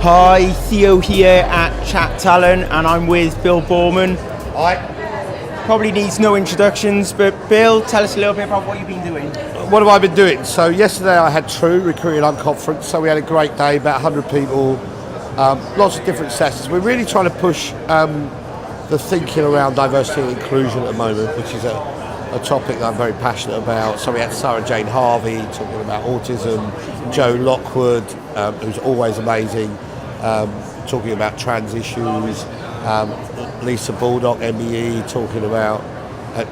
Hi, Theo here at ChatTalent, and I'm with Bill Boorman. Hi. Probably needs no introductions, but Bill, tell us a little bit about what you've been doing. What have I been doing? So yesterday I had True Recruiting Unconference, so we had a great day, about 100 people, lots of different sessions. We're really trying to push the thinking around diversity and inclusion at the moment, which is a topic that I'm very passionate about. So we had Sarah Jane Harvey talking about autism, Joe Lockwood, who's always amazing, talking about trans issues, Lisa Baldock, MBE, talking about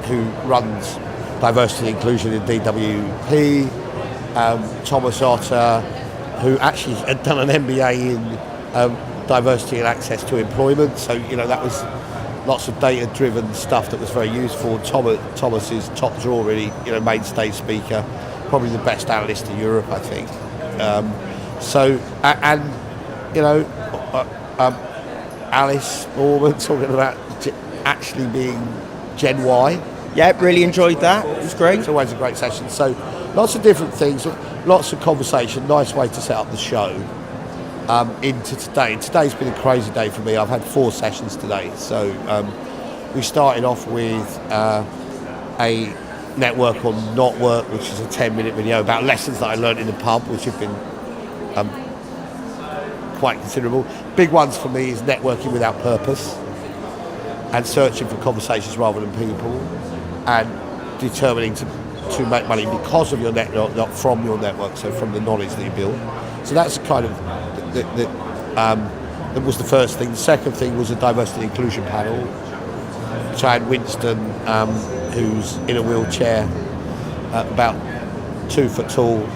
who runs diversity and inclusion in DWP, Thomas Otter, who actually had done an MBA in diversity and access to employment. So, you know, that was lots of data-driven stuff that was very useful. Thomas is top drawer, really, you know, mainstay speaker, probably the best analyst in Europe, I think. Alice Boorman talking about actually being Gen Y. Yeah, really enjoyed that. It was great. It's always a great session. So lots of different things, lots of conversation, nice way to set up the show into today. And today's been a crazy day for me. I've had 4 sessions today. So we started off with a network on Not Work, which is a 10-minute video about lessons that I learned in the pub, which have been quite considerable. Big ones for me is networking without purpose and searching for conversations rather than people, and determining to make money because of your network, not from your network, so from the knowledge that you build. So that's kind of that was the first thing. The second thing was a diversity and inclusion panel, which I had Winston, who's in a wheelchair, about 2 foot tall,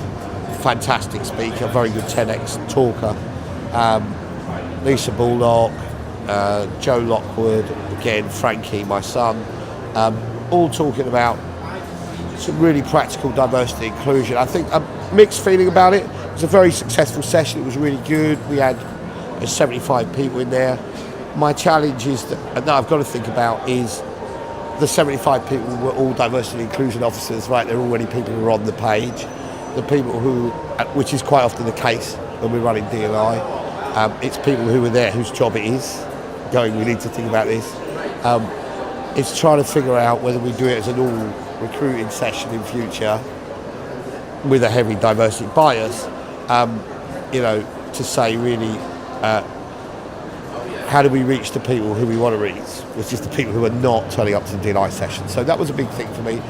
fantastic speaker, very good TEDx talker, Lisa Baldock, Joe Lockwood, again Frankie, my son, all talking about some really practical diversity and inclusion. I think a mixed feeling about it. It was a very successful session. It was really good. We had 75 people in there. My challenge is that I've got to think about is the 75 people were all diversity and inclusion officers, right? They're already people who are on the page. The people who, which is quite often the case when we're running D&I, it's people who are there whose job it is, going, we need to think about this. It's trying to figure out whether we do it as an all recruiting session in future with a heavy diversity bias, to say really, how do we reach the people who we want to reach, which is the people who are not turning up to the D&I session. So that was a big thing for me.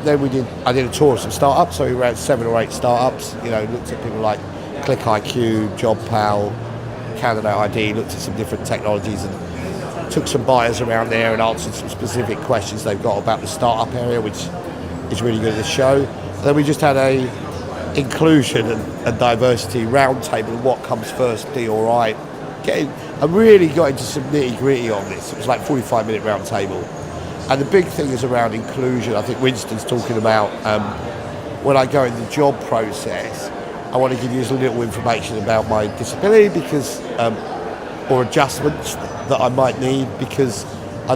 Then I did a tour of some startups, so we ran 7 or 8 startups, looked at people like ClickIQ, JobPal, Candidate ID, looked at some different technologies and took some buyers around there and answered some specific questions they've got about the startup area, which is really good at the show. And then we just had a inclusion and diversity roundtable, what comes first, D or I. I really got into some nitty-gritty on this. It was like 45-minute roundtable. And the big thing is around inclusion. I think Winston's talking about when I go in the job process, I want to give you a little information about my disability because, or adjustments that I might need because I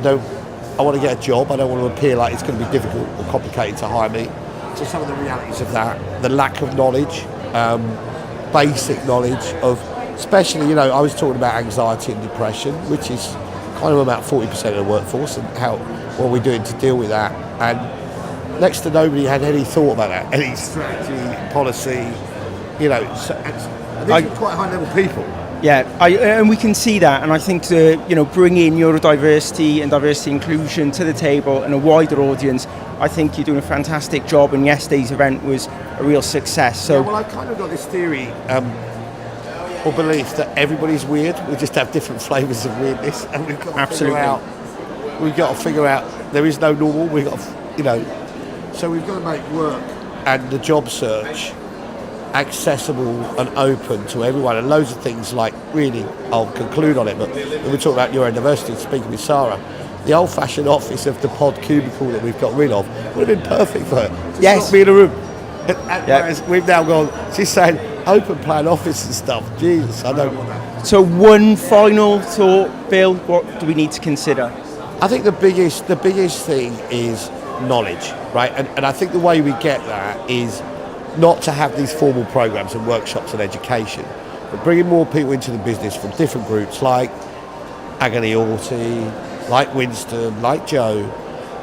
want to get a job. I don't want to appear like it's going to be difficult or complicated to hire me. So some of the realities of that, the lack of knowledge, basic knowledge of, especially, I was talking about anxiety and depression, which is kind of about 40% of the workforce, and what we're doing to deal with that. And next to nobody had any thought about that, any strategy, policy, these are quite high-level people. Yeah, and we can see that, and I think to bring in neurodiversity and diversity inclusion to the table and a wider audience, I think you're doing a fantastic job, and yesterday's event was a real success. So, yeah, well, I kind of got this theory or belief that everybody's weird. We just have different flavours of weirdness, and we've got to figure out there is no normal. So we've got to make work and the job search accessible and open to everyone, and loads of things like, really, I'll conclude on it, but when we talk about neurodiversity, speaking with Sarah, the old-fashioned office of the pod cubicle that we've got rid of would have been perfect for her. Yes. Not be in a room. Whereas we've now gone, she's saying open plan office and stuff. Jesus, I don't want that. So one final thought, Bill, what do we need to consider? I think the biggest thing is knowledge, right? And I think the way we get that is not to have these formal programs and workshops and education, but bringing more people into the business from different groups like Agony Orty, like Winston, like Joe,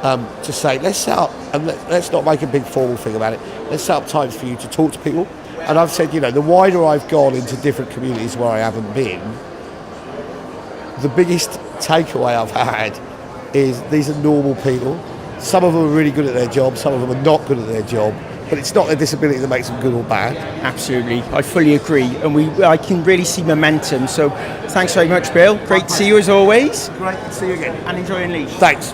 to say, let's set up, and let's not make a big formal thing about it, let's set up times for you to talk to people. And I've said, the wider I've gone into different communities where I haven't been, the biggest takeaway I've had is these are normal people. Some of them are really good at their job, some of them are not good at their job, but it's not their disability that makes them good or bad. Absolutely, I fully agree, and I can really see momentum. So thanks very much, Bill. Great to see you as always. Great to see you again. And enjoy Unleashed. Thanks.